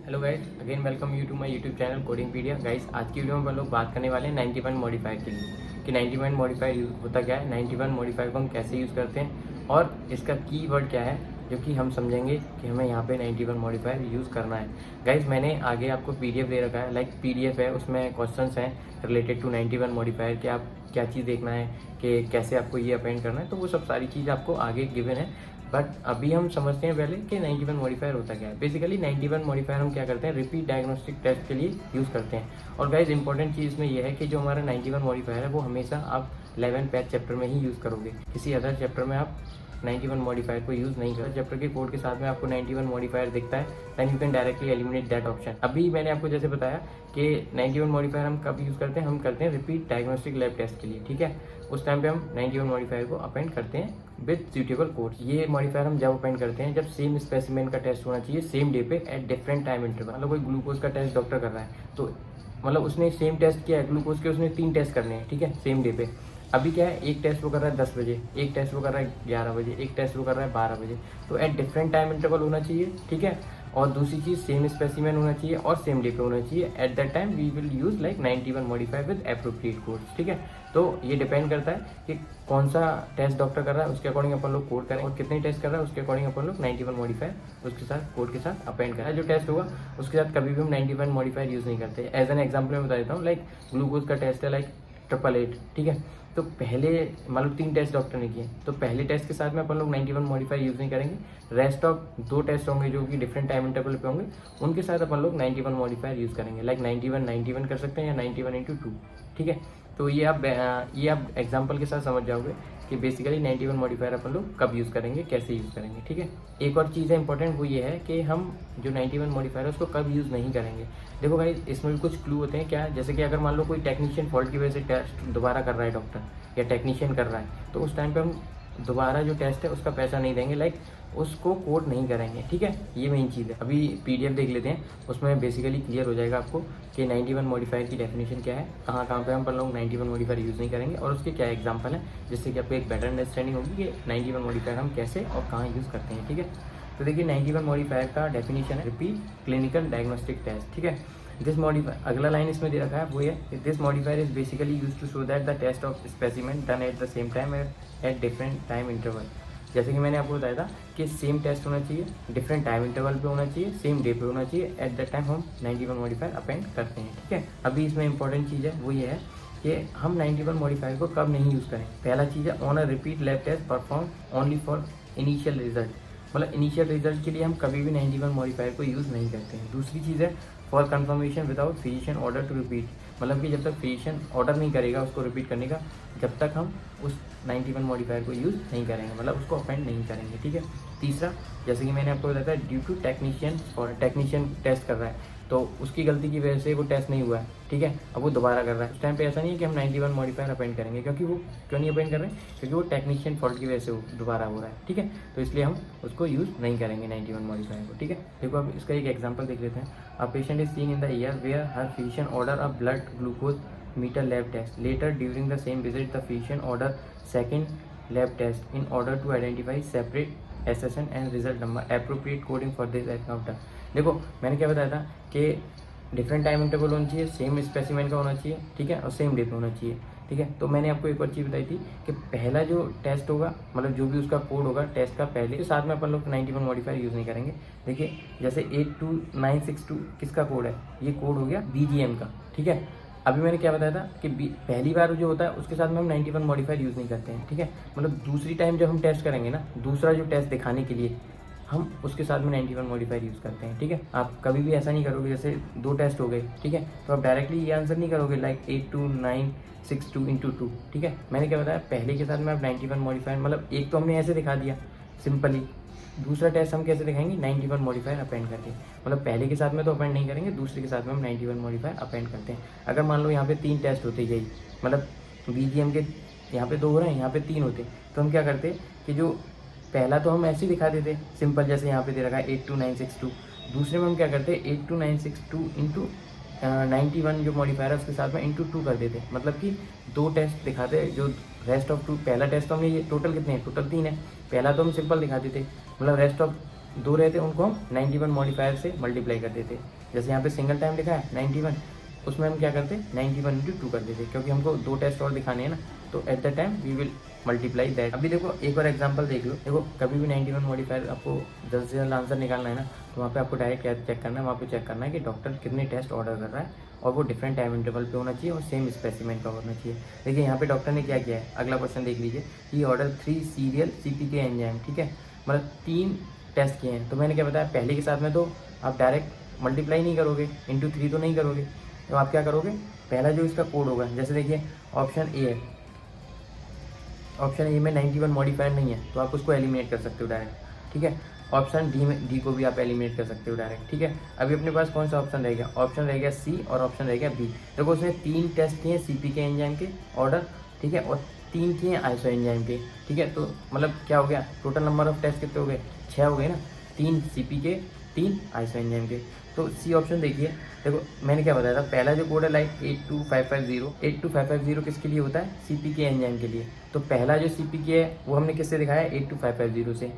Hello guys, again welcome you to my youtube channel Codingpedia. Guys, आज की video में हम लोग बात करने वाले हैं 91 मॉडिफायर के लिए कि 91 मॉडिफायर होता क्या है, 91 मॉडिफायर को हम कैसे यूज़ करते हैं और इसका कीवर्ड क्या है जो कि हम समझेंगे कि हमें यहाँ पे 91 मॉडिफायर यूज़ करना है। गाइस, मैंने आगे आपको पीडीएफ दे रखा है, लाइक पीडीएफ है, उसमें क्वेश्चंस हैं रिलेटेड टू 91 मॉडिफायर कि आप क्या चीज़ देखना है, कि कैसे आपको ये अपेंड करना है, तो वो सब सारी चीज़ आपको आगे गिवन है। बट अभी हम समझते हैं पहले कि 91 मॉडिफायर होता क्या है। बेसिकली 91 मॉडिफायर हम क्या करते हैं, रिपीट डायग्नोस्टिक टेस्ट के लिए यूज़ करते हैं। और गाइज इंपॉर्टेंट चीज़ इसमें यह है कि जो हमारा 91 मॉडिफायर है वो हमेशा आप 11 पैच चैप्टर में ही यूज़ करोगे, किसी अदर चैप्टर में आप 91 मॉडिफायर को यूज़ नहीं करो। चैप्टर के कोड के साथ में आपको 91 मॉडिफायर दिखता है, then you can directly eliminate that option. अभी मैंने आपको जैसे बताया कि 91 मॉडिफायर हम कब यूज़ करते हैं, हम करते हैं रिपीट डायग्नोस्टिक लैब टेस्ट के लिए, ठीक है। उस टाइम पे हम 91 मॉडिफायर को अपेंड करते हैं विद सूटेबल कोड्स। ये मॉडिफायर हम जब अपेंड करते हैं जब सेम स्पेसिमेन का टेस्ट होना चाहिए सेम डे पे एट डिफरेंट टाइम इंटरवल। मतलब कोई ग्लूकोज का टेस्ट डॉक्टर कर रहा है तो मतलब उसने सेम टेस्ट किया है ग्लूकोज के, उसने 3 टेस्ट करने हैं, ठीक है, सेम डे पे। अभी क्या है, एक टेस्ट वो कर रहा है 10 बजे, एक टेस्ट वो कर रहा है 11 बजे, एक टेस्ट वो कर रहा है 12 बजे, तो एट डिफरेंट टाइम इंटरवल होना चाहिए, ठीक है। और दूसरी चीज़ सेम स्पेसिमेन होना चाहिए और सेम डे पे होना चाहिए। At that time we will use like 91 modifier with appropriate codes, ठीक है। तो ये डिपेंड करता है कि कौन सा टेस्ट डॉक्टर कर रहा है, उसके अकॉर्डिंग अपन लोग कोड करें, और कितने टेस्ट कर रहा है उसके अकॉर्डिंग अपन लोग 91 मॉडिफायर उसके साथ कोड के साथ अपेंड करें। जो टेस्ट होगा उसके साथ कभी भी हम 91 मॉडिफायर यूज़ नहीं करते। एज एन एग्जाम्पल मैं बता देता हूँ, लाइक ग्लूकोज का टेस्ट है लाइक 888, ठीक है। तो पहले मतलब 3 टेस्ट डॉक्टर ने किए, तो पहले टेस्ट के साथ में अपन लोग 91 मॉडिफायर यूज़ नहीं करेंगे। रेस्ट ऑफ 2 टेस्ट होंगे जो कि डिफरेंट टाइम इंटरवल पे होंगे, उनके साथ अपन लोग 91 मॉडिफायर यूज़ करेंगे। लाइक 91 कर सकते हैं या 91 × 2, ठीक है। तो ये आप एग्जाम्पल के साथ समझ जाओगे कि बेसिकली 91 मॉडिफायर अपन लोग कब यूज़ करेंगे, कैसे यूज़ करेंगे, ठीक है। एक और चीज़ है इंपॉर्टेंट, वो ये है कि हम जो 91 मॉडिफायर है उसको कब यूज़ नहीं करेंगे। देखो भाई, इसमें भी कुछ क्लू होते हैं क्या, जैसे कि अगर मान लो कोई टेक्नीशियन फॉल्ट की वजह से टेस्ट दोबारा कर रहा है डॉक्टर या टेक्नीशियन कर रहा है, तो उस टाइम पे हम दोबारा जो टेस्ट है उसका पैसा नहीं देंगे, लाइक उसको कोड नहीं करेंगे, ठीक है। ये मेन चीज़ है। अभी पीडीएफ देख लेते हैं, उसमें बेसिकली क्लियर हो जाएगा आपको कि 91 मॉडिफायर की डेफिनेशन क्या है, कहाँ कहाँ पे हम पर लोग 91 मॉडिफायर यूज़ नहीं करेंगे और उसके क्या एग्जाम्पल है, जिससे कि आपको एक बेटर अंडरस्टैंडिंग होगी कि 91 मॉडिफायर हम कैसे और कहाँ यूज़ करते हैं, ठीक है। तो देखिए 91 मॉडिफायर का डेफिनेशन है रिपीट क्लिनिकल डायग्नोस्टिक टेस्ट, ठीक है। दिस मॉडिफायर, अगला लाइन इसमें दे रखा है वो ये, this modifier is basically use to show that the test of specimen done at the same time at different time interval. जैसे कि मैंने आपको बताया था कि सेम टेस्ट होना चाहिए, डिफरेंट टाइम इंटरवल पे होना चाहिए, सेम डे पे होना चाहिए, एट दैट टाइम हम 91 मॉडिफायर अपेंड करते हैं, ठीक है। अभी इसमें इंपॉर्टेंट चीज़ है वो ये है कि हम 91 मॉडिफायर को कब नहीं यूज़ करें। पहला चीज़ है, on a repeat lab test perform only for initial result, मतलब इनिशियल रिजल्ट के लिए हम कभी भी 91 मॉडिफायर को यूज़ नहीं करते हैं। दूसरी चीज़ है, for confirmation without physician order to repeat, मतलब कि जब तक फिजिशियन ऑर्डर नहीं करेगा उसको रिपीट करने का, जब तक हम उस 91 मॉडिफायर को यूज़ नहीं करेंगे, मतलब उसको अपेंड नहीं करेंगे, ठीक है। तीसरा, जैसे कि मैंने आपको बताया था, ड्यू टू टेक्नीशियन, और टेक्नीशियन टेस्ट कर रहा है तो उसकी गलती की वजह से वो टेस्ट नहीं हुआ है, ठीक है, अब वो दोबारा कर रहा है, उस टाइम पे ऐसा नहीं है कि हम 91 मॉडिफायर अपेंड करेंगे, क्योंकि वो क्यों नहीं अपेंड कर रहे हैं, क्योंकि वो टेक्नीशियन फॉल्ट की वजह से वो दोबारा हो रहा है, ठीक है। तो इसलिए हम उसको यूज़ नहीं करेंगे 91 मॉडिफायर को, ठीक है। देखो अब इसका एक एग्जाम्पल देख लेते हैं। A patient is seen in the ER where her physician order a blood glucose meter lab test, later during the same visit the physician order second lab test in order to identify separate SSN and result number, appropriate coding for this encounter. देखो मैंने क्या बताया था कि different time interval होना चाहिए, same specimen का होना चाहिए, ठीक है, और सेम डे पे होना चाहिए, ठीक है। तो मैंने आपको एक और चीज़ बताई थी कि पहला जो टेस्ट होगा, मतलब जो भी उसका कोड होगा टेस्ट का, पहले के साथ में अपन लोग 91 मॉडिफायर यूज़ नहीं करेंगे। देखिए जैसे 82962 किसका कोड है, ये कोड हो गया बीजीएम का, ठीक है। अभी मैंने क्या बताया था कि पहली बार जो होता है उसके साथ में हम 91 मॉडिफायर यूज़ नहीं करते हैं, ठीक है। मतलब दूसरी टाइम जब हम टेस्ट करेंगे ना, दूसरा जो टेस्ट दिखाने के लिए हम उसके साथ में 91 मॉडिफायर यूज़ करते हैं, ठीक है। आप कभी भी ऐसा नहीं करोगे, जैसे 2 टेस्ट हो गए, ठीक है, तो आप डायरेक्टली ये आंसर नहीं करोगे लाइक 82962 × 2, ठीक है। मैंने क्या बताया, पहले के साथ में आप 91 मॉडिफायर, मतलब एक तो हमने ऐसे दिखा दिया सिंपली, दूसरा टेस्ट हम कैसे दिखाएंगे 91 मॉडिफायर अपेंड करके, मतलब पहले के साथ में तो अपेंड नहीं करेंगे, दूसरे के साथ में हम 91 मॉडिफायर अपेंड करते हैं। अगर मान लो यहाँ पे 3 टेस्ट होते यही, मतलब बीजीएम के यहाँ पे 2 हो रहे हैं, यहाँ पे 3 होते, तो हम क्या करते कि जो पहला तो हम ऐसे ही दिखा देते सिंपल, जैसे यहाँ पे दे रखा है 82962, दूसरे में हम क्या करते 82962 × 91 जो मॉडिफायर है उसके साथ में × 2 कर देते, मतलब कि 2 टेस्ट दिखाते, जो रेस्ट ऑफ 2, पहला टेस्ट तो हमने, ये टोटल कितने हैं, टोटल 3 है, पहला तो हम सिंपल दिखा देते, मतलब रेस्ट ऑफ दो रहते उनको हम 91 मॉडिफायर से मल्टीप्लाई कर देते। जैसे यहाँ पे सिंगल टाइम लिखा है 91, उसमें हम क्या करते 91 इंटू 2 कर देते, क्योंकि हमको 2 टेस्ट और दिखाने हैं ना, तो at the time we will multiply that. अभी देखो एक और एग्जांपल देख लो। देखो कभी भी 91 मॉडिफायर आपको जल्द से जल्द आंसर निकालना है ना, तो वहाँ पे आपको डायरेक्ट क्या चेक करना है, वहाँ पे चेक करना है कि डॉक्टर कितने टेस्ट ऑर्डर कर रहा है, और वो डिफरेंट टाइम इंटरवल पे होना चाहिए और सेम स्पेसिमेन का होना चाहिए। देखिए यहाँ पे डॉक्टर ने क्या किया है, अगला क्वेश्चन देख लीजिए। ही ऑर्डर 3 सीरियल CPK एंजाइम, ठीक है, मतलब 3 टेस्ट किए हैं। तो मैंने क्या बताया, पहले के साथ में तो आप डायरेक्ट मल्टीप्लाई नहीं करोगे, इंटू 3 तो नहीं करोगे, तो आप क्या करोगे, पहला जो इसका कोड होगा, जैसे देखिए ऑप्शन ए है, ऑप्शन ए में 91 मॉडिफायर नहीं है, तो आप उसको एलिमिनेट कर सकते हो डायरेक्ट, ठीक है। ऑप्शन डी को भी आप एलिमिनेट कर सकते हो डायरेक्ट, ठीक है। अभी अपने पास कौन सा ऑप्शन रह गया, ऑप्शन रह गया सी और ऑप्शन रह गया बी। देखो उसने 3 टेस्ट किए CPK एंजाइम के ऑर्डर, ठीक है, और 3 किए आइसो एंजाइम के, ठीक है। तो मतलब क्या हो गया, टोटल नंबर ऑफ टेस्ट कितने हो गए, 6 हो गए ना, 3 CPK 3 आइसो एंजाइम के। तो सी ऑप्शन देखिए, देखो मैंने क्या बताया था, पहला जो कोड है लाइक 82550 किसके लिए होता है, CPK एंजाइम के लिए। तो पहला जो CPK है वो हमने किससे दिखाया है, 82550 से।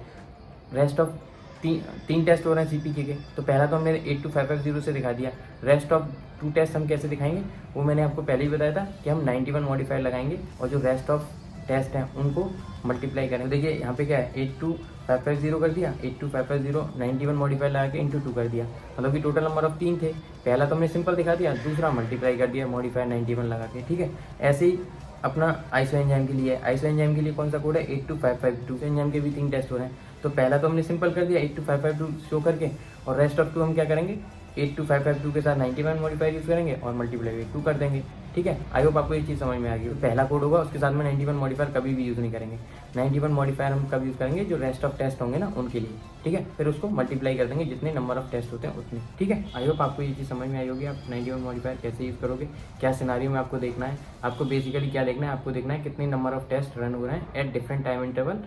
रेस्ट ऑफ तीन टेस्ट हो रहे हैं CPK के, तो पहला तो हमने 82550 से दिखा दिया। रेस्ट ऑफ 2 टेस्ट हम कैसे दिखाएंगे, वो मैंने आपको पहले ही बताया था कि हम 91 मॉडिफायर लगाएंगे और जो रेस्ट ऑफ टेस्ट हैं उनको मल्टीप्लाई करेंगे। देखिए यहाँ पे क्या है, 82550 कर दिया, 82550 91 मॉडिफायर लगा के इंटू 2 कर दिया, मतलब कि टोटल नंबर ऑफ 3 थे। पहला तो हमने सिंपल दिखा दिया, दूसरा मल्टीप्लाई कर दिया मॉडिफायर 91 लगा के, ठीक है। ऐसे ही अपना आइसो एंजाइम के लिए, आइसो एंजाइम के लिए कौन सा कोड है, 82552। एंजाइम के भी 3 टेस्ट हो रहे हैं, तो पहला तो हमने सिंपल कर दिया 82552 शो करके, और रेस्ट ऑफ 2 हम क्या करेंगे, 82552 के साथ 91 मॉडिफायर यूज़ करेंगे और मल्टीप्लाई 2 कर देंगे, ठीक है। आई होप आपको ये चीज़ समझ में आ गई। तो पहला कोड होगा, उसके साथ में 91 मॉडिफायर कभी भी यूज़ नहीं करेंगे। 91 मॉडिफायर हम कब यूज़ करेंगे, जो रेस्ट ऑफ टेस्ट होंगे ना उनके लिए, ठीक है। फिर उसको मल्टीप्लाई कर देंगे जितने नंबर ऑफ टेस्ट होते हैं उतने, ठीक है। आई होप आपको ये चीज़ समझ में आई होगी। आप 91 मॉडिफायर कैसे यूज़ करोगे, क्या सिनारियो में आपको देखना है, आपको बेसिकली क्या देखना है, आपको देखना है कितने नंबर ऑफ टेस्ट रन हो रहे हैं eight different time interval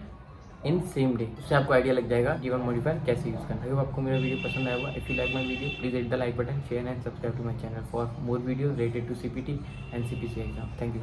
in same day. उससे आपको आइडिया लग जाएगा 91 मॉडिफायर कैसे यूज़ करना है। अगर आपको मेरा वीडियो पसंद आया होगा, if you like my video please hit the like button, share and subscribe to my channel for more video related to CPT and CPC exam. Thank you.